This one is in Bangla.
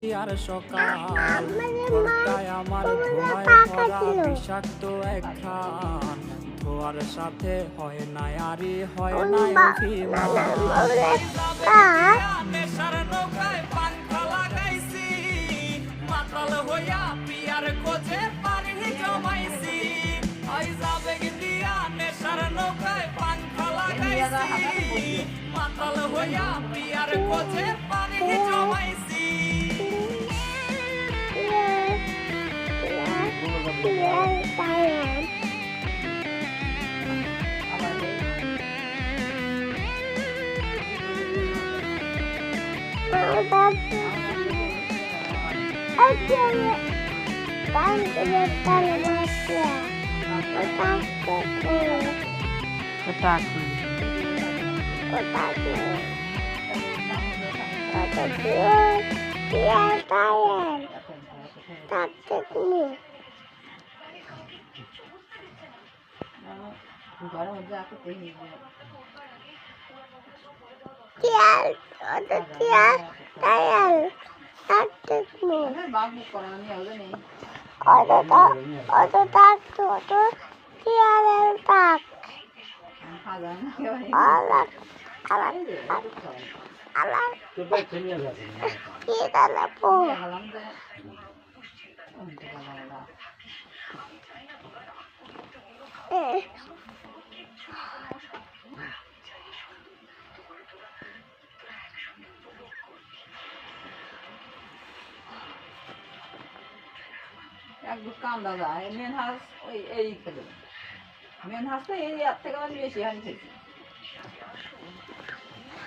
আর সকাল ঘরটায় আমার ধোঁয়ায় ভরা বিষাক্ত একখান ধোয়ার সাথে হয় না আরে হয় না অভিমান নেশার নৌকায় পাংখা লাগাইছি মাতাল হইয়া পিয়ার খোঁজে পানি জমাইছি ওই যাবে দিয়া নেশার নৌকায় পাংখা লাগাইছি মাতাল হইয়া পিয়ার খোঁজে পানি জমাইছি এক কান্দা যায় মেন হাঁস ওই এই খেলে মেন হাঁস তো এই থেকে বেশি হানি খেয়েছি